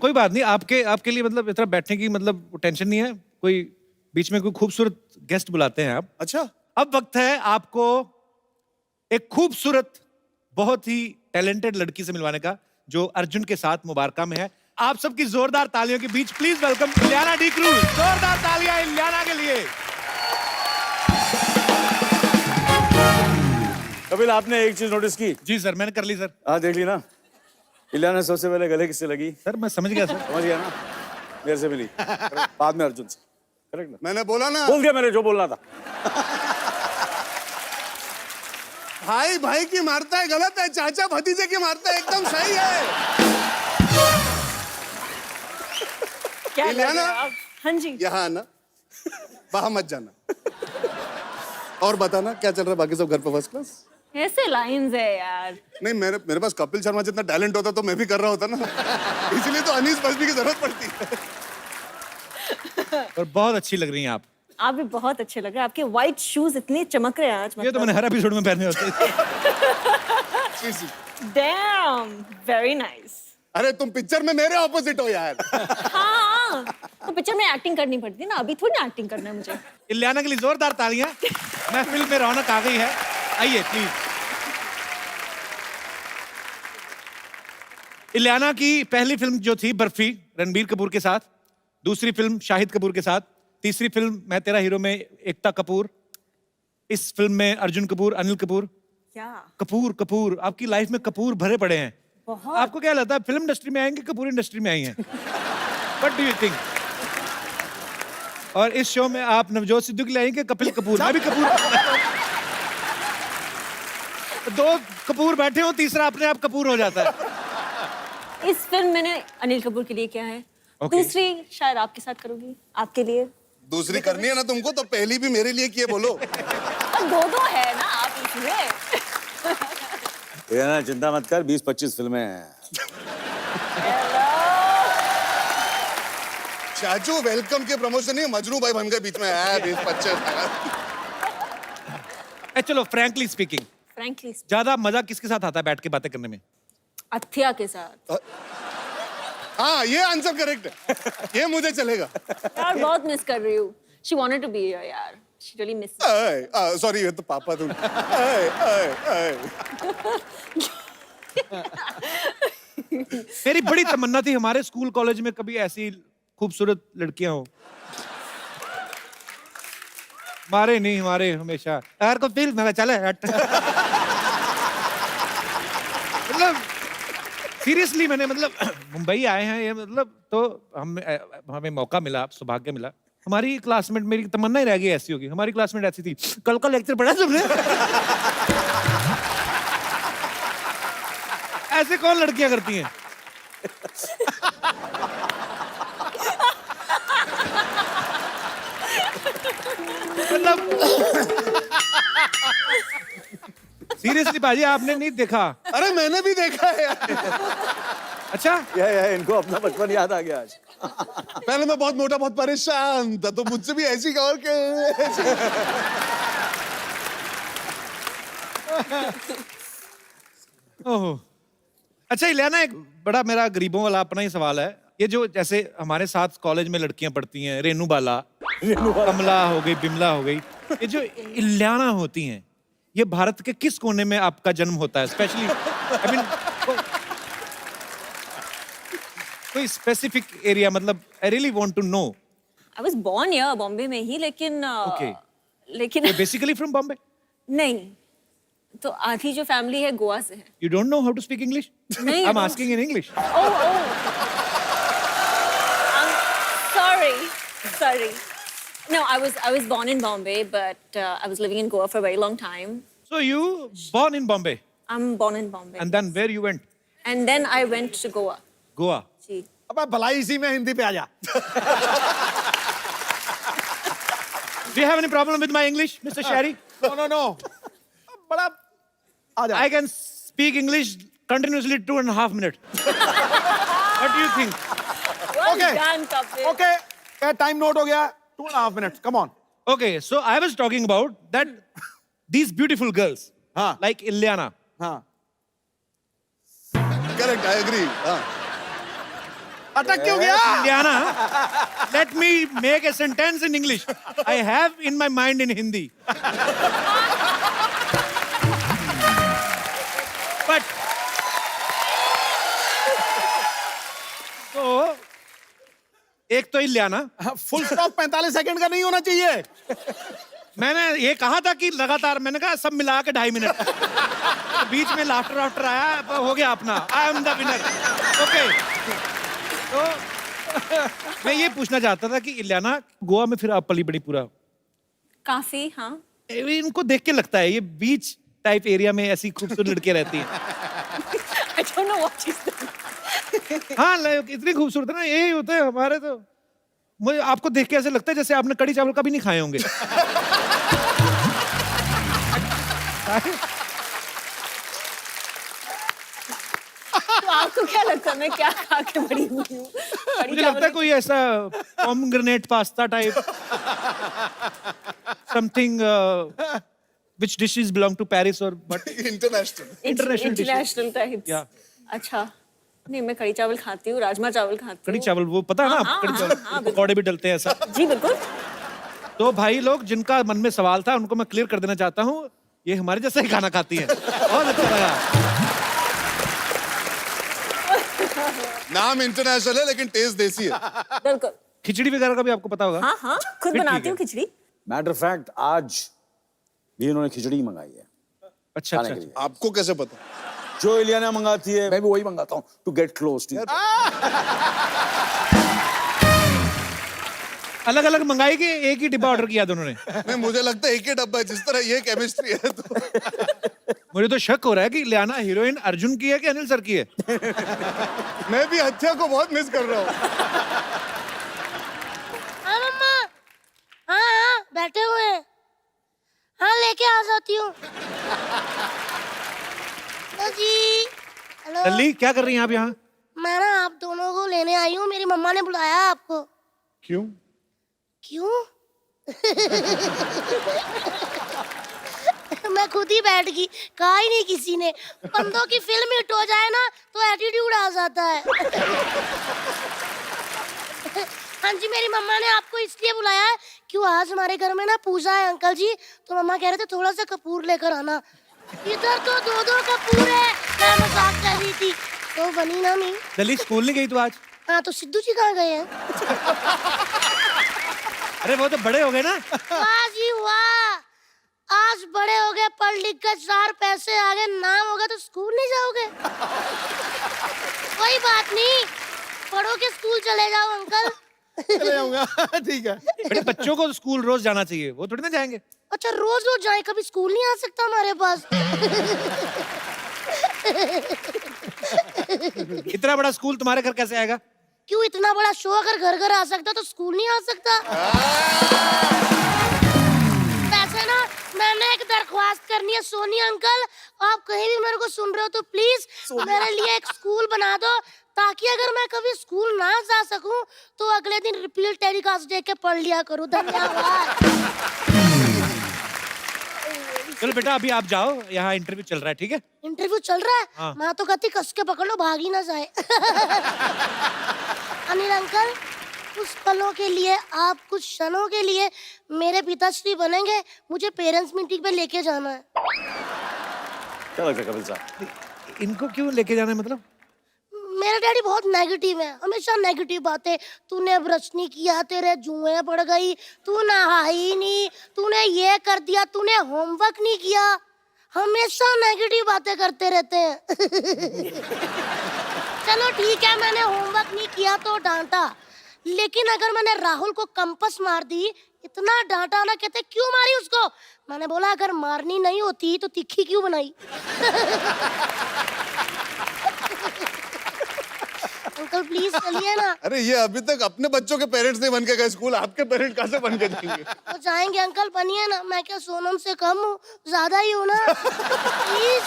कोई बात नहीं, आपके लिए मतलब इतना बैठने की मतलब टेंशन नहीं है। कोई बीच में कोई खूबसूरत गेस्ट बुलाते हैं आप। अच्छा, अब वक्त है आपको एक खूबसूरत, बहुत ही टैलेंटेड लड़की से मिलवाने का, जो अर्जुन के साथ मुबारका में है। आप सबकी जोरदार तालियों के बीच please welcome Ileana D'Cruz. जोरदार तालियां इलियाना के लिए। कपिल आपने एक चीज नोटिस की? जी सर, मैंने कर ली सर। हाँ देख ली ना, इलियाना सबसे पहले गले किससे लगी? सर मैं समझ गया सर। समझ गया ना, मेरे से मिली, बाद में अर्जुन से। करेक्ट ना? मैंने बोला ना, बोल दिया मैंने जो बोलना था। भाई भाई की मारता है गलत है, चाचा भतीजे की मारता है एकदम सही है। क्या लग इलियाना? रहा है आप? हाँ जी। यहाँ आना, वहां मत जाना। और बताना क्या चल रहा है, बाकी सब घर पे फर्स्ट क्लास? ऐसे लाइंस है यार। नहीं, मेरे पास कपिल शर्मा जितना टैलेंट होता तो मैं भी कर रहा होता ना, इसलिए तो अनीस बजमी की जरूरत पड़ती है। और बहुत अच्छी लग रही हैं आप भी बहुत अच्छे लग रहे हैं, आपके व्हाइट शूज इतने चमक रहे हैं आज। ये तो मैंने हर एपिसोड में पहने होते हैं। Dam, very nice. अरे तुम पिक्चर में मेरे ऑपोजिट हो यार। हाँ, तो पिक्चर में एक्टिंग करनी पड़ती है ना, अभी थोड़ी ना एक्टिंग करना है मुझे। इलियाना के लिए जोरदार तालियां। महफिल में रौनक आ गई है, आइए प्लीज। इलियाना की पहली फिल्म जो थी बर्फी, रणबीर कपूर के साथ, दूसरी फिल्म शाहिद कपूर के साथ, तीसरी फिल्म मैं तेरा हीरो में एकता कपूर, इस फिल्म में अर्जुन कपूर, अनिल कपूर। क्या कपूर आपकी लाइफ में कपूर भरे पड़े हैं। बहुत। आपको क्या लगता है फिल्म इंडस्ट्री में आएंगे, कपूर इंडस्ट्री में आई हैं? What do you think? और इस शो में आप नवजोत सिद्धू के लिए आएंगे, कपिल कपूर, मैं भी कपूर। दो कपूर बैठे हो, तीसरा अपने आप कपूर हो जाता है। इस फिल्म मैंने अनिल कपूर के लिए किया है। Okay. दूसरी शायद आपके साथ करूंगी, आपके लिए। दूसरी करनी है ना तुमको, तो पहली भी मेरे लिए किए बोलो। और दो है ना आप इसमें। इलियाना चिंता मत कर, 20-25 फिल्में हैं। चाचू वेलकम के प्रमोशन नहीं, मजनू भाई बन गए बीच में। 20-25 चलो फ्रैंकली स्पीकिंग, फ्रैंकली ज्यादा मजा किसके साथ आता है बैठ के बातें करने में? अथिया के साथ। हाँ, ये आंसर करेक्ट है, ये मुझे चलेगा। यार बहुत मिस कर रही हूँ। She wanted to be here यार। She really missed me. Sorry, ये तो पापा तुम। मेरी बड़ी तमन्ना थी हमारे स्कूल कॉलेज में कभी ऐसी खूबसूरत लड़कियां हो। हमारे नहीं, हमारे हमेशा यार को फील में चले हट। मतलब सीरियसली मैंने मतलब मुंबई आए हैं ये मतलब, तो हमें मौका मिला, सौभाग्य मिला। हमारी क्लासमेट, मेरी तमन्ना ही रह गई ऐसी होगी, हमारी क्लासमेट ऐसी थी। कल का लेक्चर पढ़ा तुमने? ऐसे कौन लड़कियां करती हैं? मतलब सीरियसली बाजी आपने नहीं देखा? अरे मैंने भी देखा है यार। अच्छा, या इनको अपना बचपन याद आ गया आज। पहले मैं बहुत मोटा, बहुत परेशान था, तो मुझसे भी ऐसी और के। ओह, अच्छा इलियाना, एक बड़ा मेरा गरीबों वाला अपना ही सवाल है। ये जो जैसे हमारे साथ कॉलेज में लड़कियां पढ़ती हैं, रेनू बाला, कमला हो गई, बिमला हो गई, ये जो इलियाना होती हैं, ये भारत के किस कोने में आपका जन्म होता है? स्पेशली आई मीन कोई स्पेसिफिक एरिया, मतलब I really want to know. I was born here, Bombay में ही, लेकिन Okay. लेकिन बेसिकली फ्रॉम बॉम्बे? नहीं, तो आधी जो फैमिली है गोवा से है। You don't know how to speak English? नहीं, I'm asking in English. Oh. Sorry. No, I was born in Bombay, but I was living in Goa for a very long time. So you born in Bombay, I'm born in Bombay. and then where you went? And then I went to Goa. Goa. जी। अबे भलाई इसी में हिंदी पे आ जा। Do you have any problem with my English, Mr. Shari? No. बड़ा आ जा। I can speak English continuously 2.5 minutes. What do you think? Well Okay. done, Kapil. Okay, time note हो गया। 2.5 minutes, come on. Okay, so I was talking about that these beautiful girls, हाँ। like Ilyana, हाँ। Correct, I agree. हाँ, अटक क्यों गया? Ilyana, let me make a sentence in English. I have in my mind in Hindi. But so एक तो Ileana, full stop 45 second का नहीं होना चाहिए। मैंने ये कहा था कि लगातार, मैंने कहा सब मिला के 2.5 मिनट, तो बीच में लाफ्टर वाफ्टर आया, अब हो गया अपना, I am the winner. Okay, तो मैं ये पूछना चाहता था कि इलियाना, गोवा में फिर आप पली बड़ी पूरा, काफी, हाँ। इनको देख के लगता है ये बीच टाइप एरिया में ऐसी खूबसूरत लड़कियां रहती हैं। I don't know what she's doing. हाँ, इतनी खूबसूरत है ना, यही होता है हमारे तो। मुझे आपको देख के ऐसे लगता है जैसे आपने कड़ी चावल कभी नहीं खाए होंगे। तो आपको क्या लगता है मैं क्या खा के बड़ी हुई हूँ? कढ़ी मुझे लगता है चावल- कोई ऐसा pomegranate pasta type, something which dishes belong to Paris or but international. international dishes. International types. Yeah. अच्छा, नहीं मैं कढ़ी चावल खाती हूँ, राजमा चावल खाती कड़ी हूँ। चावल, वो पता है ना, हाँ, कड़ी हाँ, चावल हाँ, पकौड़े भी डलते हैं ऐसा। जी बिल्कुल। तो भाई लोग जिनका मन में सवाल था उनको मैं क्लियर कर देना चाहता हूँ, ये हमारे जैसा ही खाना खाती है। बहुत अच्छा लगा। नाम इंटरनेशनल है लेकिन टेस्ट देसी है। बिल्कुल। खिचड़ी वगैरह का भी आपको पता होगा। हाँ हाँ, खुद फिर बनाती ठीक हूँ खिचड़ी। मैटर ऑफ फैक्ट आज भी इन्होंने खिचड़ी मंगाई है अच्छा खाने अच्छा के लिए। आपको कैसे पता? जो इलियाना मंगाती है मैं भी वही मंगाता हूँ टू गेट क्लोज टू। अलग अलग मंगाई के एक ही डिब्बा ऑर्डर किया दोनों ने। नहीं, मुझे लगता है एक ही डब्बा है, जिस तरह ये केमिस्ट्री है तो मुझे तो शक हो रहा है कि इलियाना हीरोइन अर्जुन की है कि अनिल सर की है। मैं भी हत्या को बहुत मिस कर रहा हूँ। हाँ मम्मा, हाँ हाँ बैठे हुए हैं, हाँ लेके आ जाती हूँ। हेलो जी, हेलो। लल्ली क्या कर रही हैं आप यहाँ? मैं ना आप दोनों को लेने आई हूँ, मेरी मम्मा ने बुलाया है आपको। क्यों? क्यों? मैं खुद ही बैठ गई, कहा ही नहीं किसी ने। बंदों की फिल्म हिट हो जाए ना तो एटीट्यूड आ जाता है। हाँ जी, मेरी मम्मा ने आपको इसलिए बुलाया है क्यों आज हमारे घर में ना पूजा है अंकल जी, तो मम्मा कह रहे थे थोड़ा सा कपूर लेकर आना। इधर तो 2-2 कपूर है, मैं मजाक कर रही थी तो बनी ना नहीं। लल्ली स्कूल नहीं गई तू आज? हाँ तो सिद्धू जी कहाँ गए हैं? अरे वो तो बड़े हो गए ना। वाह जी वाह, आज बड़े हो गए, पढ़ लिख कर 4 पैसे आ गए, नाम होगा तो स्कूल नहीं जाओगे? कोई बात नहीं, पढ़ो के स्कूल चले जाओ अंकल। चले जाऊंगा। ठीक है। बेटे बच्चों को स्कूल रोज जाना चाहिए, वो थोड़ी ना जाएंगे। अच्छा रोज रोज जाए, कभी स्कूल नहीं आ सकता हमारे पास? इतना बड़ा स्कूल तुम्हारे घर कैसे आएगा? क्यों, इतना बड़ा शो अगर घर घर आ सकता तो स्कूल नहीं आ सकता? वैसे ना मैंने एक दरख्वास्त करनी है सोनी अंकल, आप कहीं भी मेरे को सुन रहे हो तो प्लीज मेरे लिए एक स्कूल बना दो, ताकि अगर मैं कभी स्कूल ना जा सकूं तो अगले दिन रिपीट टेलीकास्ट देख के पढ़ लिया करूं। धन्यवाद। चलो बेटा अभी आप जाओ, यहाँ इंटरव्यू चल रहा है, ठीक है? इंटरव्यू चल रहा है? हाँ। मैं तो कहती कस के पकड़ लो, भाग ही ना जाए। अनिल अंकल, कुछ पलों के लिए, आप कुछ क्षणों के लिए मेरे पिताश्री बनेंगे, मुझे पेरेंट्स मीटिंग पे लेके जाना है। क्या लगता है कपिल साहब? इनको क्यों लेके जाना है मतलब? मेरा डैडी बहुत नेगेटिव है, हमेशा नेगेटिव बातें। तूने ब्रश नहीं किया, तेरे जुएं पड़ गई, तू नहाई नहीं, तूने ये कर दिया, तूने होमवर्क नहीं किया, हमेशा नेगेटिव बातें करते रहते हैं। चलो ठीक है, मैंने होमवर्क नहीं किया तो डांटा, लेकिन अगर मैंने राहुल को कंपास मार दी, इतना डांटा ना, कहते क्यों मारी उसको? मैंने बोला अगर मारनी नहीं होती तो तिखी क्यों बनाई? अंकल प्लीज चलिए ना। अरे ये अभी तक अपने बच्चों के पेरेंट्स नहीं बन के गए स्कूल, आपके पेरेंट कहाँ से बन के जाएंगे? तो जाएंगे अंकल, बनिए ना, मैं क्या सोनम से कम हूँ, ज्यादा ही हूँ ना। प्लीज।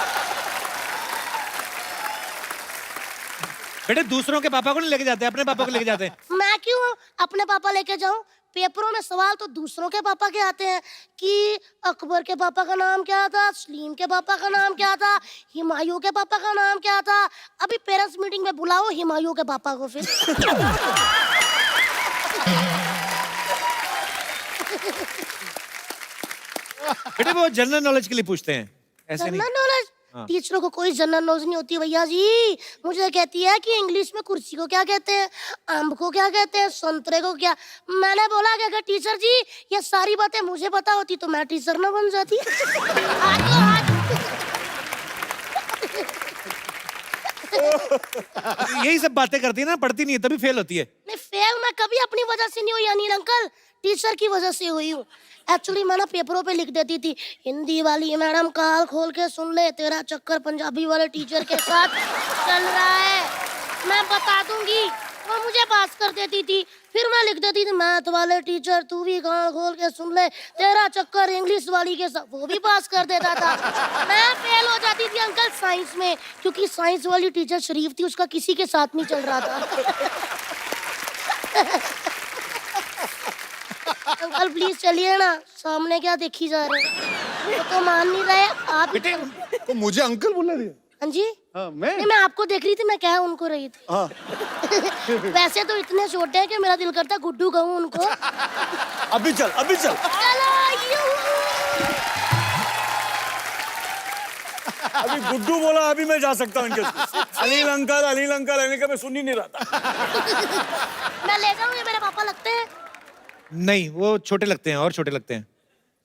बेटे दूसरों के पापा को नहीं लेके जाते, अपने पापा को लेके जाते हैं। मैं क्यों अपने पापा लेके जाऊं? पेपरों में सवाल तो दूसरों के पापा के आते हैं कि अकबर के पापा का नाम क्या था, सलीम के पापा का नाम क्या था, हुमायूं के पापा का नाम क्या था। अभी पेरेंट्स मीटिंग में बुलाओ हुमायूं के पापा को फिर। बेटे वो जनरल नॉलेज के लिए पूछते हैं, ऐसे नहीं। जनरल नॉलेज हाँ। टीचरों को कोई जनरल नॉलेज नहीं होती भैया जी। मुझे कहती है कि इंग्लिश में कुर्सी को क्या कहते हैं, आम को क्या कहते हैं, संतरे को क्या। मैंने बोला कि अगर टीचर जी ये सारी बातें मुझे पता होती तो मैं टीचर ना बन जाती। आज तो आज यही सब बातें करती है ना, पढ़ती नहीं है तभी फेल होती है। नहीं, फेल मैं कभी अपनी वजह से नहीं हुई अनिल अंकल, टीचर की वजह से हुई हूँ। एक्चुअली मैं ना पेपरों पे लिख देती थी, हिंदी वाली मैडम काल खोल के सुन ले, तेरा चक्कर पंजाबी वाले टीचर के साथ चल रहा है, मैं बता दूंगी। वो मुझे पास कर देती थी। फिर मैं लिख देती थी, मैथ वाले टीचर तू भी कान खोल के सुन ले, तेरा चक्कर इंग्लिश वाली के साथ, वो भी पास कर देता था। मैं फेल हो जाती थी अंकल साइंस में, क्योंकि साइंस वाली टीचर शरीफ थी, उसका किसी के साथ नहीं चल रहा था। अंकल प्लीज चलिए ना, सामने क्या देखी जा रहे हैं, वो तो मान नहीं रहे आप। बेटे तो मुझे अंकल बोला दिया। हाँ जी, हाँ, मैं नहीं मैं आपको देख रही थी, मैं कह उनको रही थी। हाँ। वैसे तो इतने छोटे हैं कि मेरा दिल करता गुड्डू कहूँ उनको। अभी चल, अभी चल। चलो अभी गुड्डू बोला, अभी मैं जा सकता हूँ इनके साथ। Anil uncle, Anil uncle, Anil uncle, मैं सुन ही नहीं रहा था। मैं ले जाऊँ, ये मेरे पापा लगते हैं। नहीं, वो छोटे लगते हैं और छोटे लगते हैं।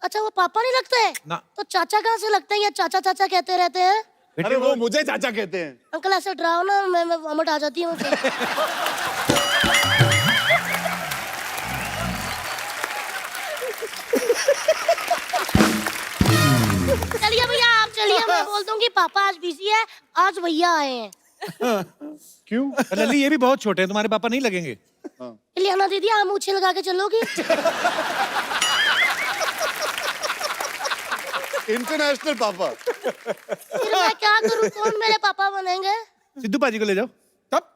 अच्छा वो पापा नहीं लगते हैं ना। तो चाचा कहाँ से लगते हैं, या चाचा चाचा कहते रहते हैं। अरे वो मुझे चाचा कहते हैं। अंकल ऐसे डराओ ना, मैं वॉमिट आ जाती हूँ। चलिए भैया आप चलिए, मैं बोल दूंगी पापा आज बिजी है, आज भैया आए हैं। क्यों? लल्ली ये भी बहुत छोटे हैं, तुम्हारे पापा नहीं लगेंगे। लियाना दीदी आप मूछे लगा के चलोगी। इंटरनेशनल पापा। फिर मैं क्या करूँ, कौन मेरे पापा बनेंगे। सिद्धू पाजी को ले जाओ। तब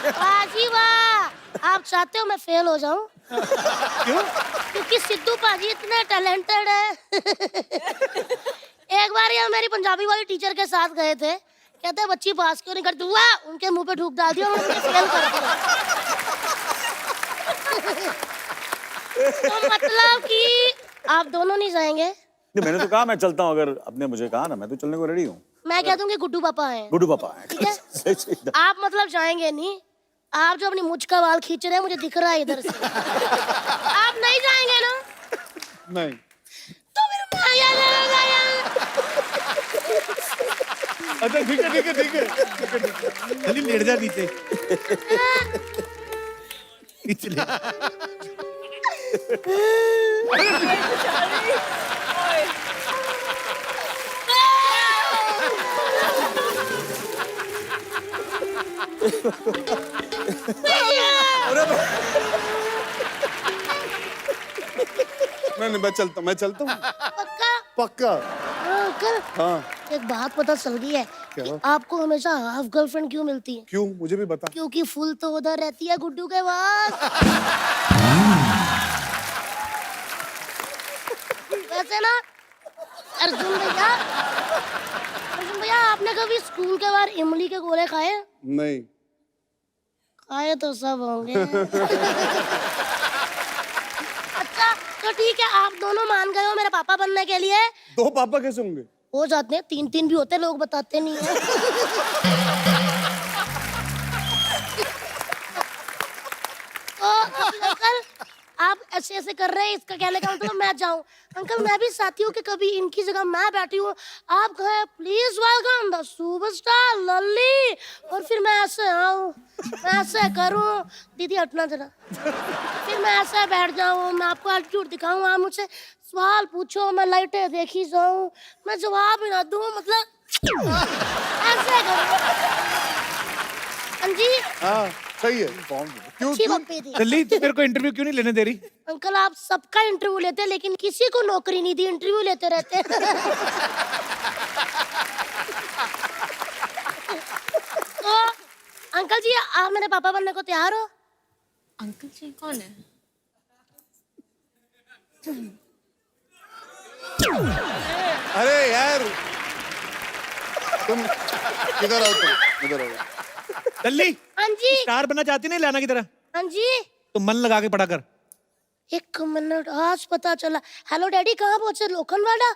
बाजी वाह, आप चाहते हो मैं फेल हो जाऊं? क्यों? क्योंकि सिद्धू पाजी इतने टैलेंटेड है। एक बार ये मेरी पंजाबी वाली टीचर के साथ गए थे, कहते बच्ची पास क्यों नहीं करती, वाह उनके मुंह पे थूक डाल दिया और उन्होंने फेल कर दिया। तो मतलब कि आप दोनों नहीं जाएंगे। नहीं, मैंने तो कहा मैं चलता हूँ, अगर आपने मुझे कहा ना, मैं तो चलने को रेडी हूँ। मैं कह दूंगी गुड्डू पापा हैं। गुड्डू पापा है। ठीक है? सही सही। आप मतलब जाएंगे नहीं, आप जो अपनी मुझ का वाल खींच रहे हैं मुझे दिख रहा है इधर से। आप नहीं जाएंगे ना? नहीं। तो फिर मैं यार अच्छा ठीक है ठीक है ठीक है। लल्ली लेट जा नीचे। खींच ले। नहीं मैं चलता हूँ। पक्का? पक्का। हाँ, अंकल हाँ एक बात पता चल गई है क्या? कि आपको हमेशा हाफ गर्लफ्रेंड क्यों मिलती है? क्यों, मुझे भी बता। क्योंकि फुल तो उधर रहती है गुड्डू के पास। वैसे ना अर्जुन भैया आपने कभी स्कूल के बाहर इमली के गोले खाए? नहीं। खाए तो सब होंगे। अच्छा तो ठीक है, आप दोनों मान गए हो मेरे पापा बनने के लिए। दो पापा कैसे होंगे? हो जाते हैं, 3-3 भी होते हैं, लोग बताते नहीं है। तो अंकल आप ऐसे ऐसे कर रहे हैं, इसका कहने का मतलब मैं जाऊं। अंकल मैं भी चाहती हूँ कि कभी इनकी जगह मैं बैठी हूँ, आप कहें प्लीज वेलकम द सुपरस्टार लल्ली, और फिर मैं ऐसे आऊँ, मैं ऐसे करूँ, दीदी हटना जरा, फिर मैं ऐसे बैठ जाऊँ, मैं आपको एटीट्यूड दिखाऊँ, आप मुझसे सवाल पूछो, मैं लाइटें देखी जाऊँ, मैं जवाब ही ना दूँ, मतलब ऐसे करूँ। हाँ जी हाँ सही है। क्यों अच्छी क्यों? बप्पी थी। लल्ली तू मेरे को इंटरव्यू क्यों नहीं लेने दे रही? अंकल आप सबका इंटरव्यू लेते हैं लेकिन किसी को नौकरी नहीं दी, इंटरव्यू लेते रहते हैं। तो अंकल जी आप मेरे पापा बनने को तैयार हो? अंकल जी कौन है? अरे यार तुम किधर आओ, तुम इधर आओ। दल्ली हाँ जी, स्टार बनना चाहती नहीं लाना की तरह, हाँ जी। तो मन लगा के पढ़ा कर। 1 मिनट, आज पता चला। हेलो डैडी, कहाँ पहुंचे? लोखंडवाला।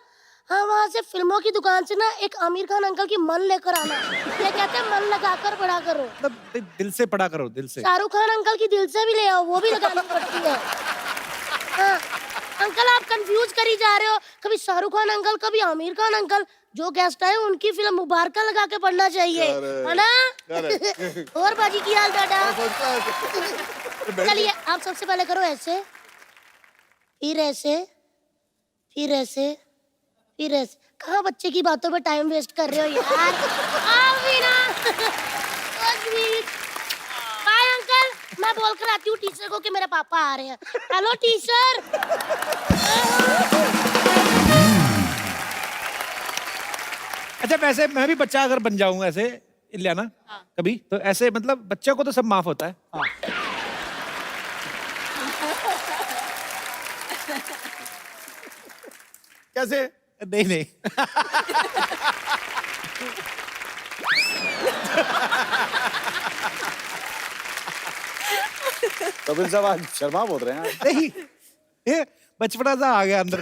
हाँ, वहाँ से फिल्मों की दुकान से ना एक आमिर खान अंकल की मन लेकर आना। ये कहते हैं मन लगाकर पढ़ा करो। मतलब दिल से पढ़ा करो, दिल से। शाहरुख खान अंकल की दिल से भी ले आओ, वो भी लगानी पड़ती है। हाँ, अंकल आप कंफ्यूज करी जा रहे हो, कभी शाहरुख खान अंकल कभी आमिर खान अंकल। जो गेस्ट आए उनकी फिल्म मुबारका लगा के पढ़ना चाहिए, है ना? और बाजी की हाल दादा। चलिए आप सबसे पहले करो ऐसे, फिर ऐसे, फिर ऐसे, फिर ऐसे। कहाँ बच्चे की बातों पे टाइम वेस्ट कर रहे हो यार? आओ भी ना। बाय अंकल, मैं बोल कर आती हूँ टीचर को कि मेरे पापा आ रहे हैं। Hello teacher. अच्छा वैसे मैं भी बच्चा अगर बन जाऊंगा ऐसे इलियाना कभी, तो ऐसे मतलब बच्चे को तो सब माफ होता है। कैसे? नहीं नहीं कपिल साहब आज शर्मा बोल रहे हैं। नहीं, ये बचपना सा आ गया अंदर।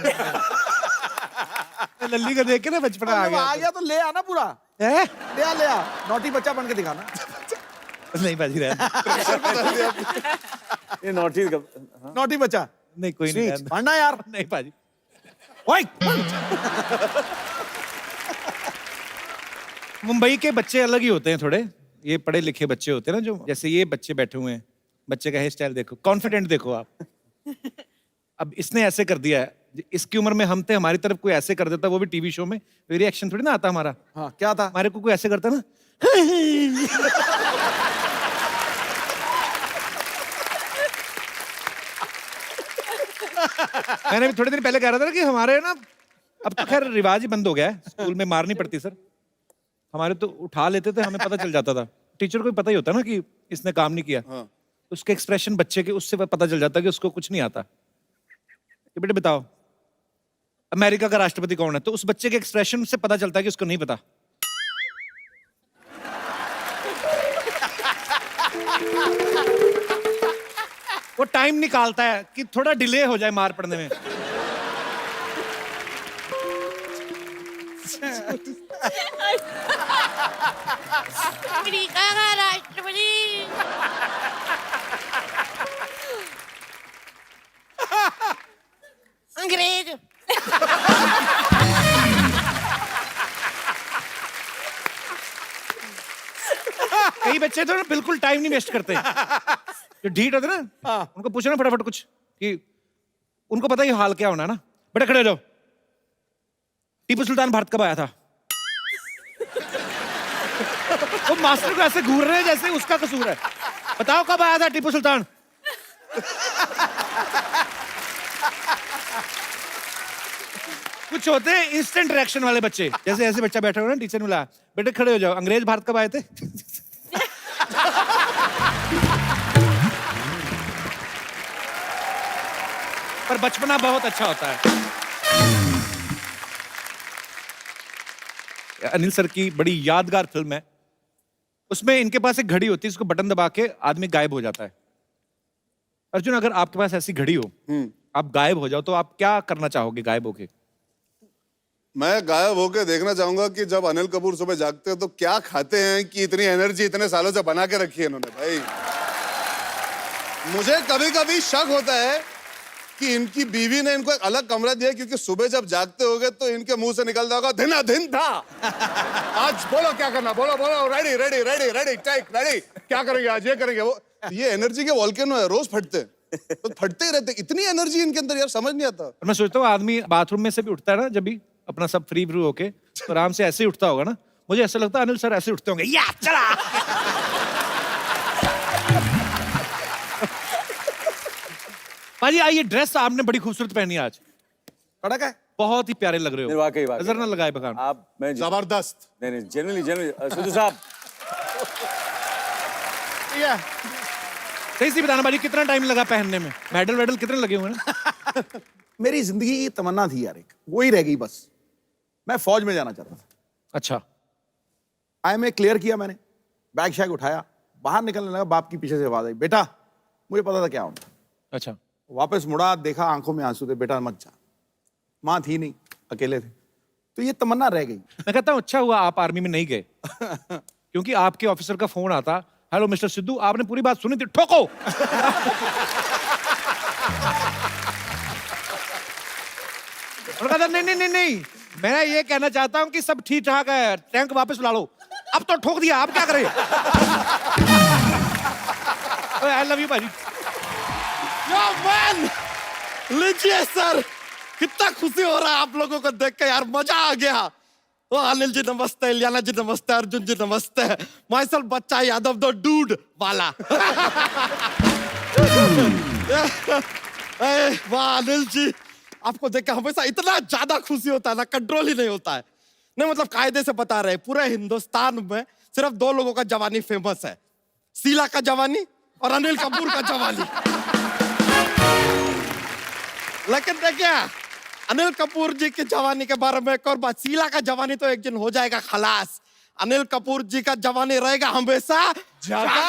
लल्ली को देख के ना बचपना आ आ गया। गया तो ले आना पूरा, है? ले आ नोटी बच्चा बन के दिखाना। नहीं बाजी रहा। ये नोटी नोटी बच्चा नहीं कोई नहीं स्वीट पढ़ना यार। नहीं बाजी। ओए! मुंबई के बच्चे अलग ही होते हैं थोड़े, ये पढ़े लिखे बच्चे होते हैं ना, जो जैसे ये बच्चे बैठे हुए हैं। बच्चे का हेयर स्टाइल देखो, कॉन्फिडेंट देखो आप। अब इसने ऐसे कर दिया है, इसकी उम्र में हम थे, हमारी तरफ कोई ऐसे कर देता, वो भी टीवी शो में, रिएक्शन थोड़ी ना आता हमारा। हाँ, क्या था? हमारे को कोई ऐसे करता ना। मैंने भी थोड़े दिन पहले कह रहा था ना कि हमारे ना, अब तो खैर रिवाज ही बंद हो गया है, स्कूल में मार नहीं पड़ती सर। हमारे तो उठा लेते थे, हमें पता चल जाता था। टीचर को भी पता ही होता ना कि इसने काम नहीं किया। हाँ। उसके एक्सप्रेशन बच्चे के, उससे पता चल जाता कि उसको कुछ नहीं आता। कि बेटे बताओ अमेरिका का राष्ट्रपति कौन है, तो उस बच्चे के एक्सप्रेशन से पता चलता है कि उसको नहीं पता। वो टाइम निकालता है कि थोड़ा डिले हो जाए मार पड़ने में। अमेरिका का राष्ट्रपति। अंग्रेज। कई बच्चे तो ना बिल्कुल टाइम नहीं वेस्ट करते, जो ढीठ होते ना, उनको पूछो ना फटाफट कुछ, कि उनको पता ही हाल क्या होना है ना। बेटा खड़े हो जाओ, टीपू सुल्तान भारत कब आया था? वो मास्टर को ऐसे घूर रहे हैं जैसे उसका कसूर है। बताओ कब आया था टीपू सुल्तान? कुछ होते हैं इंस्टेंट रिएक्शन वाले बच्चे, जैसे ऐसे बच्चा बैठा हुआ ना, टीचर ने बुलाया, बेटे खड़े हो जाओ, अंग्रेज भारत कब आए थे? पर बचपना बहुत अच्छा होता है। अनिल सर की बड़ी यादगार फिल्म है, उसमें इनके पास एक घड़ी होती है, इसको बटन दबा के आदमी गायब हो जाता है। अर्जुन अगर आपके पास ऐसी घड़ी हो, आप गायब हो जाओ, तो आप क्या करना चाहोगे गायब होके? मैं गायब होके देखना चाहूंगा कि जब अनिल कपूर सुबह जागते हैं तो क्या खाते हैं कि इतनी एनर्जी इतने सालों से बना के रखी है इन्होंने। भाई मुझे कभी कभी शक होता है कि इनकी बीवी ने इनको एक अलग कमरा दिया, क्योंकि सुबह जब जागते होगे तो इनके मुंह से निकलता होगा धिना धिन था। आज बोलो क्या करना, बोलो बोलो, ready ready ready ready take ready, क्या करेंगे आज, ये करेंगे वो। ये एनर्जी के वॉल्केनो है, रोज फटते हैं, तो फटते ही रहते। इतनी एनर्जी इनके अंदर यार, समझ नहीं आता। और मैं सोचता हूँ आदमी बाथरूम में से भी उठता है ना, जब भी अपना सब फ्री फ्रू होके, तो आराम से ऐसे ही उठता होगा ना। मुझे ऐसा लगता है अनिल सर ऐसे उठते होंगे, या चला। भाजी आइए, ड्रेस आपने बड़ी खूबसूरत पहनी है आज, कड़क है, बहुत ही प्यारे लग रहे हो। वाकई नजर ना लगाए बखान। आप, मैं जबरदस्त। नहीं जनरली सिद्धू साहब, ठीक है। सही से बताना भाजी, कितना टाइम लगा पहनने में? मेडल वेडल कितने लगे हुए हैं? मेरी जिंदगी की तमन्ना थी यार, एक वही रह गई बस। मैं फौज में जाना चाहता था। अच्छा। IMA क्लियर किया मैंने, बैग शैग उठाया, बाहर निकलने लगा, बाप की पीछे से आवाज आई, बेटा। मुझे पता था क्या होना। अच्छा। वापस मुड़ा, देखा आंखों में आंसू थे, बेटा मत जा। माँ थी नहीं, अकेले थे, तो ये तमन्ना रह गई। मैं कहता हूँ अच्छा हुआ आप आर्मी में नहीं गए क्योंकि आपके ऑफिसर का फोन आता, हेलो मिस्टर सिद्धू, आपने पूरी बात सुनी थी, ठोको। और कहता नहीं नहीं नहीं नहीं, मैं ये कहना चाहता हूँ कि सब ठीक ठाक है, टैंक वापस ला लो। अब तो ठोक दिया, आप क्या करें? आई लव यू भाजी। यो मैन, लीजिए सर, कितना खुशी हो रहा है आप लोगों को देख के यार, मजा आ गया। ओ अनिल जी नमस्ते, इलियाना जी नमस्ते, अर्जुन जी नमस्ते। माई सेल्फ बच्चा यादव द डूड वाला। वाह अनिल जी, आपको देख के हमेशा इतना ज्यादा खुशी होता है ना, कंट्रोल ही नहीं होता है। नहीं मतलब कायदे से बता रहे, पूरे हिंदुस्तान में सिर्फ 2 लोगों का जवानी फेमस है, शीला का जवानी और अनिल कपूर का जवानी। लेकिन देखिए अनिल कपूर जी की जवानी के बारे में एक और बात, शीला का जवानी तो एक दिन हो जाएगा खलास, अनिल कपूर जी का जवानी रहेगा हमेशा जगा।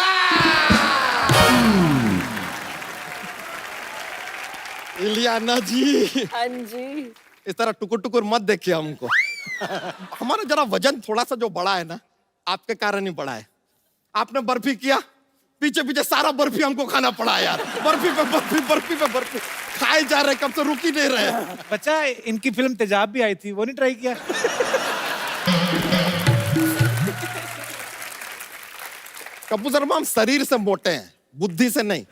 इलियाना जी, हाँ जी। इस तरह टुकुर टुकुर मत देखिए हमको। हमारा जरा वजन थोड़ा सा जो बड़ा है ना, आपके कारण ही बड़ा है। आपने बर्फी किया, पीछे पीछे सारा बर्फी हमको खाना पड़ा यार, बर्फी पे बर्फी, बर्फी पे बर्फी खाए जा रहे, कब से रुक ही नहीं रहे। बच्चा, इनकी फिल्म तेजाब भी आई थी, वो नहीं ट्राई किया? कपूर शर्मा, हम शरीर से मोटे हैं, बुद्धि से नहीं।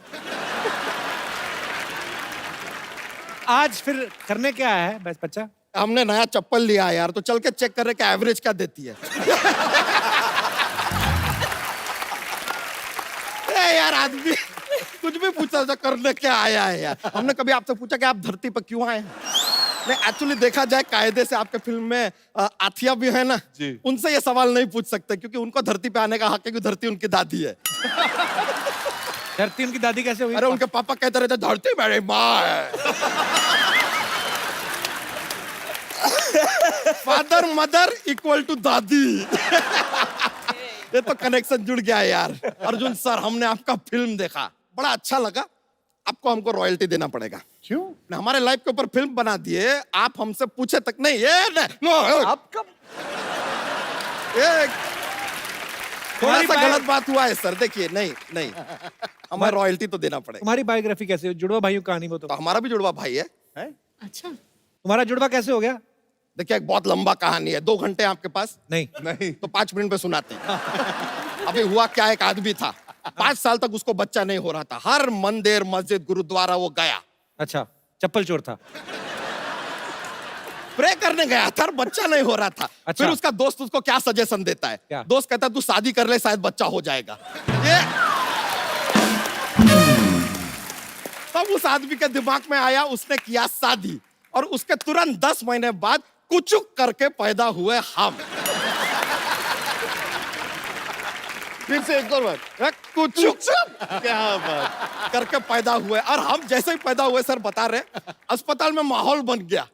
आज फिर करने क्या है बस बच्चा? हमने नया चप्पल लिया है यार, तो चल के चेक कर रहे कि एवरेज क्या देती है। ए यार आदमी कुछ भी पूछा था, करने क्या आया है यार। हमने कभी आपसे पूछा कि आप धरती पर क्यों आए हैं? नहीं एक्चुअली देखा जाए कायदे से आपके फिल्म में आथिया भी है ना जी, उनसे ये सवाल नहीं पूछ सकते क्योंकि उनको धरती पे आने का हक है, क्योंकि धरती उनकी दादी है। धरती उनकी दादी कैसे हुई? अरे उनके पापा कहते रहते धरती मेरी माँ है। फादर मदर इक्वल टू दादी। ये तो कनेक्शन जुड़ गया है यार। अर्जुन सर, हमने आपका फिल्म देखा, बड़ा अच्छा लगा। आपको हमको रॉयल्टी देना पड़ेगा। क्यों? हमारे लाइफ के ऊपर फिल्म बना दिए, आप हमसे पूछे तक नहीं। ये नो, आपका ये थोड़ा सा हमारी गलत बात हुआ है सर। देखिए नहीं नहीं, हमें रॉयल्टी तो देना पड़ेगा। तुम्हारी बायोग्राफी कैसे हो? जुड़वा भाइयों की कहानी वो तो तो। हमारा भी जुड़वा भाई है। अच्छा। तुम्हारा जुड़वा कैसे हो गया? देखिए एक बहुत लंबा कहानी है, 2 घंटे आपके पास नहीं नहीं, तो 5 मिनट में सुनाते हैं। अभी हुआ क्या, एक आदमी था, 5 साल तक उसको बच्चा नहीं हो रहा था। हर मंदिर मस्जिद गुरुद्वारा वो गया, अच्छा, चप्पल चोर था। प्रे करने गया था, बच्चा नहीं हो रहा था। अच्छा। फिर उसका दोस्त उसको क्या सजेशन देता है? क्या? दोस्त कहता है तू शादी कर ले, शायद बच्चा हो जाएगा। ये तब उस आदमी के दिमाग में आया, उसने किया शादी, और उसके तुरंत 10 महीने बाद कुचुक करके पैदा हुए हम। फिर से एक और बार। कुचुक क्या बात। करके पैदा हुए, और हम जैसे ही पैदा हुए सर बता रहे, अस्पताल में माहौल बन गया।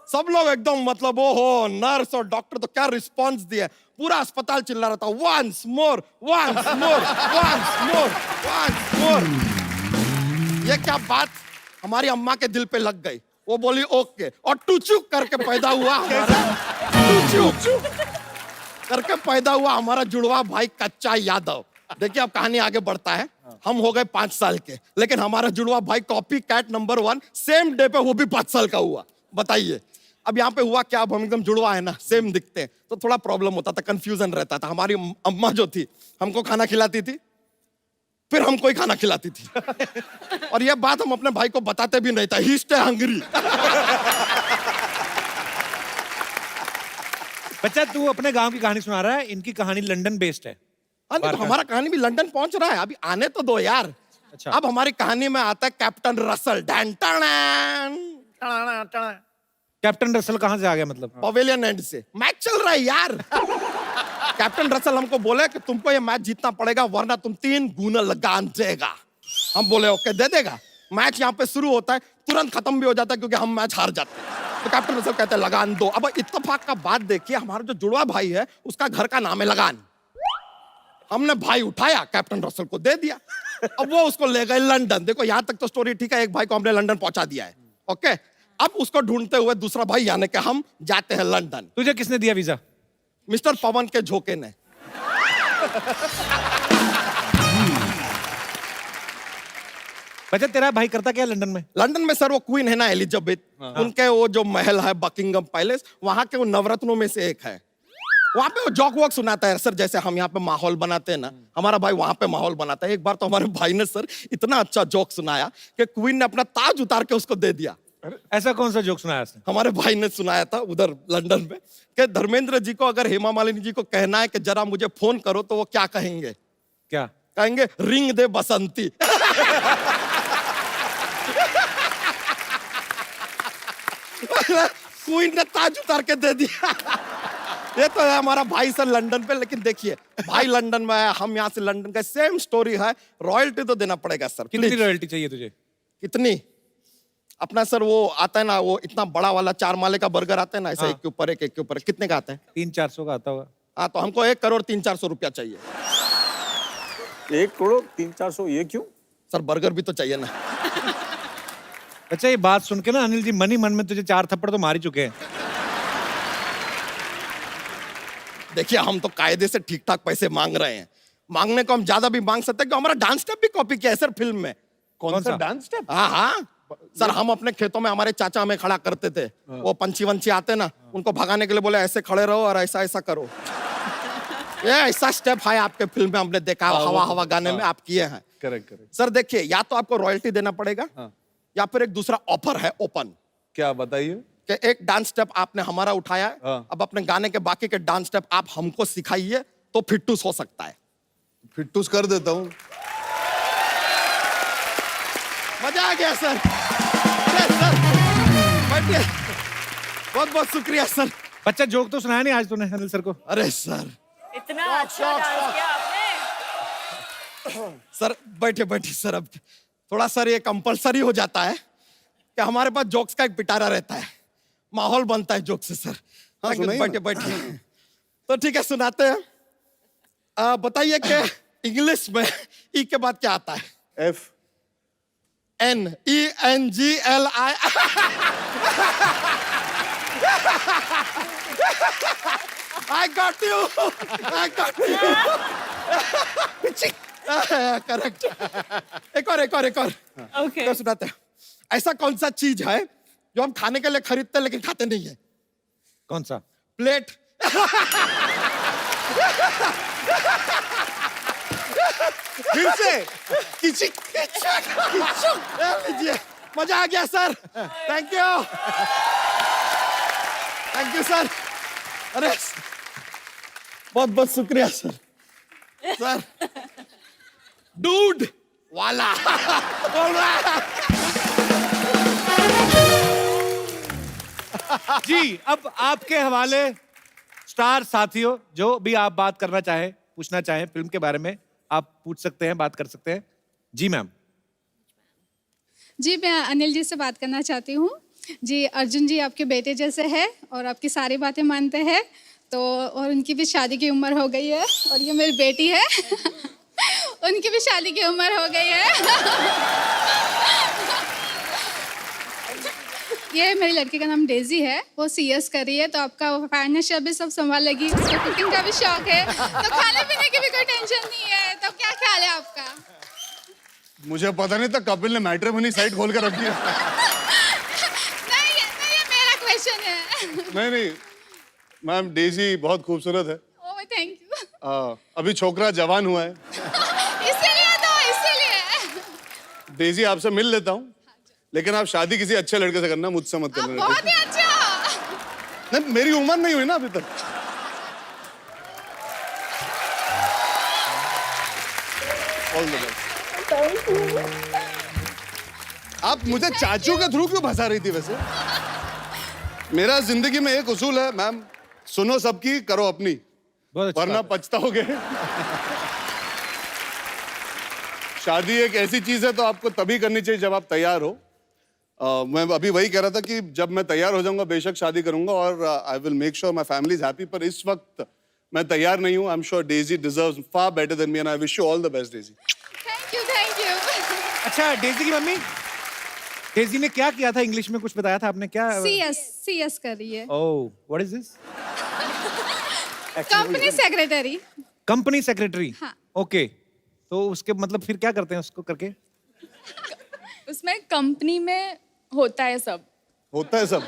सब लोग एकदम मतलब ओहो, नर्स और डॉक्टर तो क्या रिस्पांस दिए, पूरा अस्पताल चिल्ला रहा था, once more, once more, once more, once more. ये क्या बात हमारी अम्मा के दिल पे लग गई। वो बोली ओके, और टुचुक करके पैदा हुआ हमारा, टुचुक करके पैदा हुआ हमारा जुड़वा भाई कच्चा यादव। देखिए अब कहानी आगे बढ़ता है। हम हो गए 5 साल के, लेकिन हमारा जुड़वा भाई copy cat number 1 same day पे वो भी 5 साल का हुआ। बताइए अब यहाँ पे हुआ क्या? अब हम एकदम जुड़वा है ना, सेम दिखते हैं, तो थोड़ा प्रॉब्लम होता था, कंफ्यूजन रहता था। हमारी अम्मा जो थी हमको खाना खिलाती थी, फिर हमको ही खाना खिलाती थी। और ये बात हम अपने भाई को बताते भी नहीं था, ही स्टे हंग्री। बच्चा, तू अपने गांव की कहानी सुना रहा है, इनकी कहानी लंदन बेस्ड है। हाँ तो हमारा कहानी भी लंदन पहुंच रहा है, अभी आने तो दो यार। अच्छा। अब हमारी कहानी में आता है कैप्टन रसल। कैप्टन रसल कहाँ से आ गया मतलब? पवेलियन एंड से मैच चल रहा है यार। कैप्टन रसल हमको बोले कि तुमको ये मैच जीतना पड़ेगा, वरना तुम 3 गुना लगा देगा। हम बोले ओके, दे देगा। मैच यहाँ पे शुरू होता है, तुरंत खत्म भी हो जाता है क्योंकि हम मैच हार जाते हैं। तो कैप्टन रसल कहते हैं लगान दो। अब इत्तेफाक का बात देखिए, हमारा जो जुड़वा भाई है उसका घर का नाम है लगान। हमने भाई उठाया, कैप्टन रसल को दे दिया। अब वो उसको ले गए लंदन। देखो यहाँ तक तो स्टोरी ठीक है, एक भाई को हमने लंदन पहुंचा दिया है, ओके। अब उसको ढूंढते हुए दूसरा भाई यानी कि हम जाते हैं लंदन। तुझे किसने दिया वीजा? मिस्टर पवन के झोंके ने। बच्चा तेरा भाई करता क्या है लंदन में? लंदन में सर वो क्वीन है ना एलिजाबेथ, उनके वो जो महल है बकिंगम पैलेस, वहां के वो नवरत्नों में से एक है। वहां पे वो जॉक वॉक सुनाता है सर, जैसे हम यहाँ पे माहौल बनाते हैं ना, हमारा भाई वहां पे माहौल बनाता है। एक बार तो हमारे भाई ने सर इतना अच्छा जोक सुनाया कि क्वीन ने अपना ताज उतार के उसको दे दिया। ऐसा कौन सा जोक सुनाया उसने? हमारे भाई ने सुनाया था उधर लंदन में कि धर्मेंद्र जी को अगर हेमा मालिनी जी को कहना है कि जरा मुझे फोन करो तो वो क्या कहेंगे? क्या कहेंगे? रिंग दे बसंती। क्वीन ने ताज उतार के दे दिया। ये तो है हमारा भाई सर लंदन पे। लेकिन देखिए भाई लंदन में है, हम यहाँ से लंदन का, सेम स्टोरी है। रॉयल्टी तो देना पड़ेगा सर। कितनी प्लीज। रॉयल्टी चाहिए तुझे? कितनी? अपना सर वो आता है ना, वो इतना बड़ा वाला 4 माले का बर्गर आता है ना, ऐसे हाँ। एक के ऊपर एक के ऊपर, कितने का आता है? 300-400 का आता होगा। हाँ, तो हमको 1 करोड़ 300-400 रुपया चाहिए 1 करोड़ 300-400, ये क्यों? सर। बर्गर भी तो चाहिए ना। अच्छा ये बात सुन के ना अनिल जी मन ही मन में तुझे 4 थप्पड़ तो मार ही चुके हैं। देखिए हम तो कायदे से ठीक ठाक पैसे मांग रहे हैं। मांगने को हम ज्यादा भी मांग सकते हैं, क्योंकि हमारा डांस स्टेप भी कॉपी किया है सर फिल्म में। कौन सा सा? Dance step? हाँ हाँ सर, हम अपने खेतों में हमारे चाचा हमें खड़ा करते थे। वो पंछी वंछी आते ना, उनको भगाने के लिए बोले ऐसे खड़े रहो और ऐसा ऐसा करो। ये ऐसा स्टेप है आपके फिल्म में, हमने देखा हवा हवा गाने में आप किए हैं। Correct correct. सर देखिए, या तो आपको रॉयल्टी देना पड़ेगा, या फिर एक दूसरा ऑफर है ओपन, क्या बताइए? कि एक डांस स्टेप आपने हमारा उठाया है, हाँ। अब अपने गाने के बाकी के डांस स्टेप आप हमको सिखाइए तो फिट्टूस हो सकता है। फिट्टूस कर देता हूँ। मजा आ गया सर। अरे सर बैठिए, बहुत बहुत शुक्रिया सर। बच्चा जोक तो सुनाया नहीं आज तूने अनिल सर को? अरे सर इतना अच्छा डांस किया आपने। सर बैठे बैठे सर, अब थोड़ा सर ये कंपलसरी हो जाता है कि हमारे पास जोक्स का एक पिटारा रहता है, माहौल बनता है जोक से सर। हाँ, सुनाइए बैठे बैठे। तो ठीक है सुनाते हैं। बताइए कि इंग्लिश में ई के बाद क्या आता है? F. NENGLI। I got you. I got you. Correct. एक और Okay. तो सुनाते हैं। ऐसा कौन सा चीज है जो हम खाने के लिए खरीदते हैं लेकिन खाते नहीं है? कौन सा? प्लेट। फिर से किचिक लीजिए, मजा आ गया सर। Thank you sir. अरे बहुत बहुत शुक्रिया सर। सर डूड वाला बोल रहा है। जी अब आपके हवाले स्टार साथियों, जो भी आप बात करना चाहें, पूछना चाहें फिल्म के बारे में, आप पूछ सकते हैं, बात कर सकते हैं। जी मैम। जी मैं अनिल जी से बात करना चाहती हूँ। जी अर्जुन जी आपके बेटे जैसे हैं और आपकी सारी बातें मानते हैं, तो और उनकी भी शादी की उम्र हो गई है, और ये मेरी बेटी है। उनकी भी शादी की उम्र हो गई है। ये मेरी लड़की का नाम डेजी है, वो CS कर रही है, तो आपका फाइनेंशियल भी सब संभालेगी। उसको कुकिंग का भी शौक है, तो खाने पीने की भी कोई टेंशन नहीं है। तो क्या ख्याल है आपका? मुझे पता नहीं था कपिल ने मैट्रिमोनी साइट खोल कर रखी है। नहीं ये मेरा क्वेश्चन है। नहीं मैम, डेजी बहुत खूबसूरत है। Oh thank you. अभी छोकरा जवान हुआ है। इसीलिए डेजी आपसे मिल लेता हूँ, लेकिन आप शादी किसी अच्छे लड़के से करना, मुझसे मत आप करना। बहुत ही अच्छा। नहीं, मेरी उम्र नहीं हुई ना अभी तक। All the best. आप मुझे चाचू के थ्रू क्यों फंसा रही थी वैसे? मेरा जिंदगी में एक उसूल है मैम, सुनो सबकी, करो अपनी, बहुत अच्छा वरना बात है। पछताओगे। शादी एक ऐसी चीज है तो आपको तभी करनी चाहिए जब आप तैयार हो। मैं अभी वही कह रहा था कि जब मैं तैयार हो जाऊंगा बेशक शादी करूंगा और I will make sure my family is happy, पर इस वक्त मैं तैयार नहीं हूं। I am sure Daisy deserves far better than me and I wish you all the best Daisy. Thank you, thank you. अच्छा डेजी की मम्मी, डेजी ने क्या किया था? इंग्लिश में कुछ बताया था आपने, क्या? CS कर रही है। Oh, what is this? Company secretary. Company secretary. हाँ। ओके, तो उसके मतलब फिर क्या करते हैं उसको करके? उसमें कंपनी में होता है सब। होता है सब?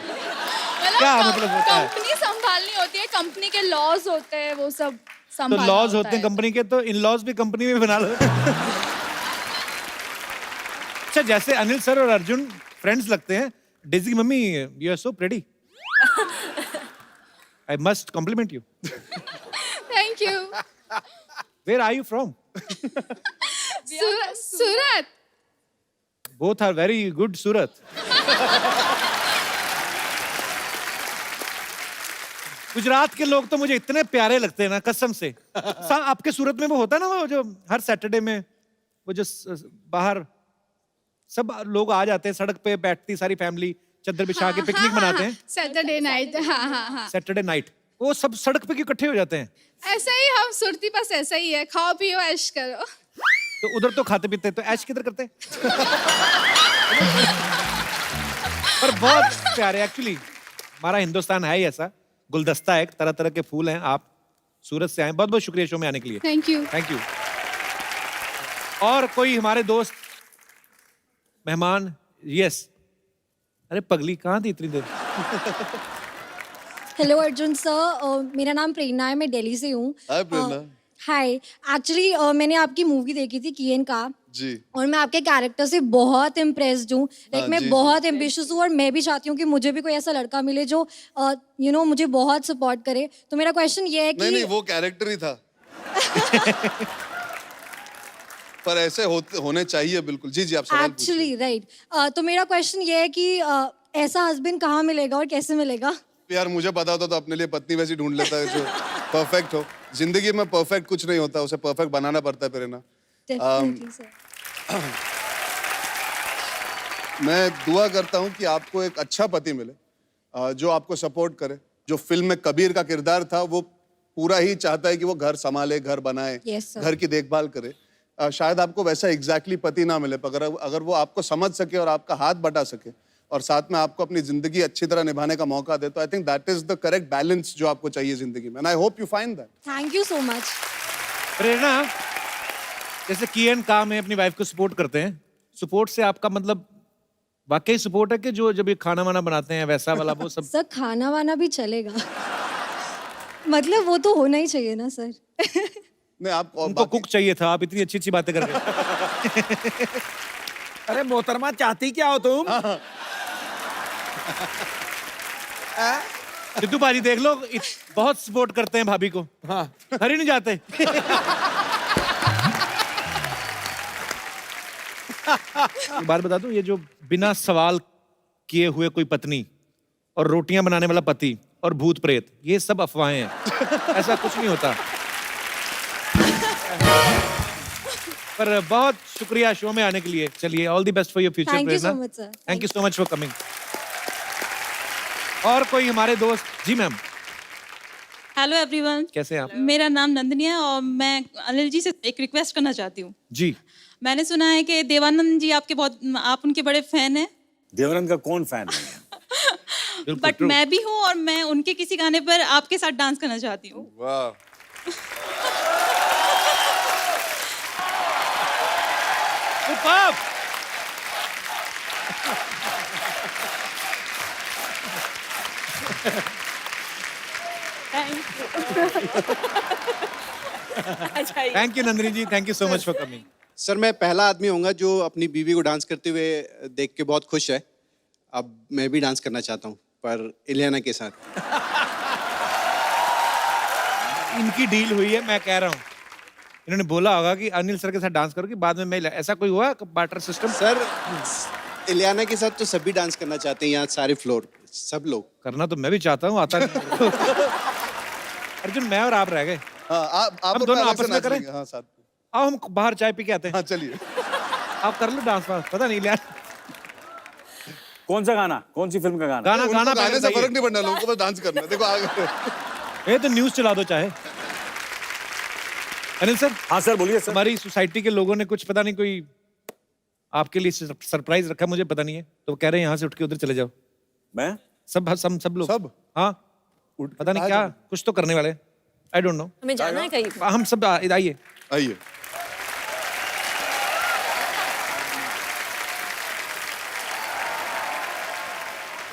क्या मतलब होता है? कंपनी संभालनी होती है, कंपनी के लॉज होते हैं, वो सब तो संभालना लॉज होता होते हैं है। कंपनी के, तो इन लॉज भी कंपनी में बना लो। अच्छा, जैसे अनिल सर और अर्जुन फ्रेंड्स लगते हैं, डेजी की मम्मी you are so pretty. I must compliment you. Thank you. Where are you from? Surat. Both are very good Surat. Gujarat के लोग तो मुझे इतने प्यारे लगते हैं ना, कसम से। आपके सूरत में वो होता है ना, वो जो हर सैटरडे में वो जो बाहर सब लोग आ जाते हैं, सड़क पे बैठती सारी फैमिली, चादर बिछा के पिकनिक मनाते हैं सैटरडे नाइट। हाँ। Saturday night. वो सब सड़क पे क्यों इकट्ठे हो जाते हैं? ऐसा ही हम सुरती बस ऐसा ही है, खाओ पियो ऐश करो। तो उधर तो खाते पीते हैं, तो ऐश किधर करते हैं? पर बहुत प्यारे एक्चुअली। हमारा हिंदुस्तान है ही ऐसा, गुलदस्ता है, तरह तरह के फूल हैं। आप सूरत से आए, बहुत बहुत शुक्रिया शो में आने के लिए। Thank you. Thank you. और कोई हमारे दोस्त मेहमान? यस। अरे पगली कहाँ थी इतनी देर? हेलो अर्जुन सर, मेरा नाम प्रेरणा है, मैं दिल्ली से हूँ। हाय प्रेरणा। हाय, एक्चुअली मैंने आपकी मूवी देखी थी किएन का, जी। और मैं आपके कैरेक्टर से बहुत इम्प्रेस्ड हूँ। लाइक मैं जी, बहुत एम्बिशियस हूँ और मैं भी चाहती हूँ कि मुझे भी कोई ऐसा लड़का मिले जो मुझे बहुत सपोर्ट करे। तो मेरा क्वेश्चन ये है कि नहीं, वो कैरेक्टर ही था। पर ऐसे होने चाहिए बिल्कुल। जी आप सवाल पूछिए। Actually right. तो मेरा क्वेश्चन ये है कि ऐसा हस्बैंड कहाँ मिलेगा और कैसे मिलेगा? यार मुझे पता होता तो अपने लिए पत्नी वैसी ढूंढ लेता है जो परफेक्ट हो। जिंदगी में परफेक्ट कुछ नहीं होता, उसे परफेक्ट बनाना पड़ता है प्रेरणा। Definitely, sir. मैं दुआ करता हूँ कि आपको एक अच्छा पति मिले जो आपको सपोर्ट करे। जो फिल्म में कबीर का किरदार था वो पूरा ही चाहता है कि वो घर संभाले, घर बनाए, Yes, sir. घर की देखभाल करे। शायद आपको वैसा एग्जैक्टली पति ना मिले, पर अगर वो आपको समझ सके और आपका हाथ बटा सके और साथ में आपको अपनी जिंदगी अच्छी तरह निभाने का मौका दे, तो I think that is the correct balance जो आपको चाहिए जिंदगी में। And I hope you find that. Thank you so much. प्रेरणा, जैसे किएन काम है, अपनी वाइफ को सपोर्ट करते हैं, सपोर्ट से आपका मतलब वाकई सपोर्ट है कि जो जब ये खाना वाना बनाते हैं वैसा वाला वो सब? सर खाना वाना भी चलेगा। मतलब वो तो होना ही चाहिए ना सर। नहीं, आप और उनको बाकी- कुक चाहिए था, आप इतनी अच्छी अच्छी बातें कर रहे हैं। अरे मोहतरमा, चाहती क्या हो तुम? सिद्धू भाजी देख लो, बहुत सपोर्ट करते हैं भाभी को। हाँ। घर ही नहीं जाते। एक बात बता दूं, ये जो बिना सवाल किए हुए कोई पत्नी और रोटियां बनाने वाला पति और भूत प्रेत, ये सब अफवाहें हैं। ऐसा कुछ नहीं होता। पर बहुत शुक्रिया शो में आने के लिए। चलिए, all the best for your future Thank you Prerna. so much, sir. Thank you so much for coming. और कोई हमारे दोस्त? जी मैम, हेलो एवरीवन, कैसे हैं आप? मेरा नाम नंदनी है और मैं अनिल जी से एक रिक्वेस्ट करना चाहती हूँ। जी। मैंने सुना है कि देवानंद जी आप उनके बड़े फैन हैं। देवरन का कौन फैन नहीं है? बिल्कुल बट true। मैं भी हूँ और मैं उनके किसी गाने पर आपके साथ डांस करना चाहती हूँ। वाह। Superb! Thank you Nandini ji, thank you so much for coming. Sir मैं पहला आदमी होऊंगा जो अपनी बीवी को डांस करते हुए देख के बहुत खुश है। अब मैं भी डांस करना चाहता हूँ, पर इलियाना के साथ। इनकी डील हुई है, मैं कह रहा हूँ। इन्होंने बोला होगा कि अनिल सर के साथ डांस करोगे, बाद में मैं, ऐसा कोई हुआ बार्टर सिस्टम? सर इलियाना के साथ तो सभी डांस करना चाहते हैं, यहाँ सारे फ्लोर सब लोग। करना तो मैं भी चाहता हूँ, आता नहीं। अर्जुन, मैं और आप रह गए। हाँ, आप हम और दोनों मैं अलग आपस से में नाच करें? लेंगे। हाँ साथ में। आओ हम बाहर चाय पी के आते हैं। हाँ चलिए। आप कर लो डांस वांस, पता नहीं यार। कौन सा गाना, कौन सी फिल्म का गाना? गाना उनको गाना गाने पहले से बताइए। फर्क नहीं पड़ना, लोगों को बस डांस करना है। देखो आगे ये तो न्यूज चला दो चाहे। अनिल सर, हाँ सर बोलिए सर। हमारी सोसाइटी के लोगों ने कुछ पता नहीं कोई आपके लिए सरप्राइज रखा, मुझे पता नहीं है, तो कह रहे हैं यहाँ से उठ के उधर चले जाओ। मैं सब लोग सब? हाँ, पता नहीं क्या कुछ तो करने वाले, आई डोंट नो। हमें जाना है कहीं? हम सब आइए। आइए।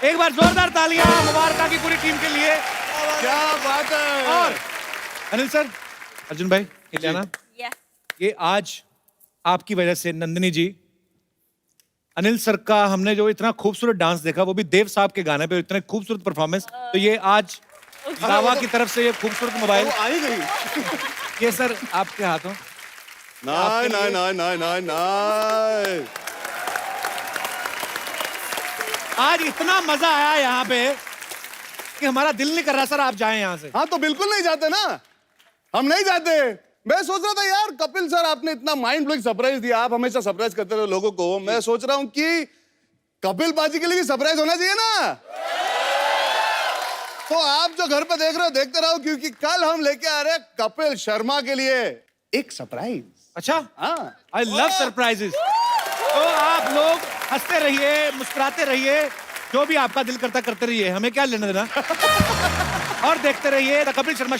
एक बार जोरदार तालियां मुबारका की पूरी टीम के लिए। क्या बात है। और अनिल सर, अर्जुन भाई, इलियाना, ये आज आपकी वजह से नंदिनी जी, अनिल सर का हमने जो इतना खूबसूरत डांस देखा, वो भी देव साहब के गाने पे, इतने खूबसूरत परफॉर्मेंस, तो ये आज दावा की तरफ से ये खूबसूरत मोबाइल, वो आ ही गई। ये सर आपके हाथों। नाइ नाइ नाइ नाइ नाइ नाइ। आज इतना मजा आया यहाँ पे कि हमारा दिल नहीं कर रहा सर आप जाएं यहाँ से। हाँ तो बिल्कुल नहीं जाते ना, हम नहीं जाते। मैं सोच रहा था यार कपिल सर आपने इतना माइंड ब्लोइंग सरप्राइज दिया, आप हमेशा सरप्राइज करते रहे लोगों को। मैं सोच रहा हूं कि कपिल बाजी के लिए भी सरप्राइज होना चाहिए ना। तो आप जो घर पे देख रहे हो देखते रहो, क्योंकि कल हम लेके आ रहे हैं कपिल शर्मा के लिए एक सरप्राइज। अच्छा, हाँ आई लव सरप्राइजेस। तो आप लोग हंसते रहिए, मुस्कुराते रहिए, जो भी आपका दिल करता करते रहिए, हमें क्या लेना देना। और देखते रहिए द कपिल शर्मा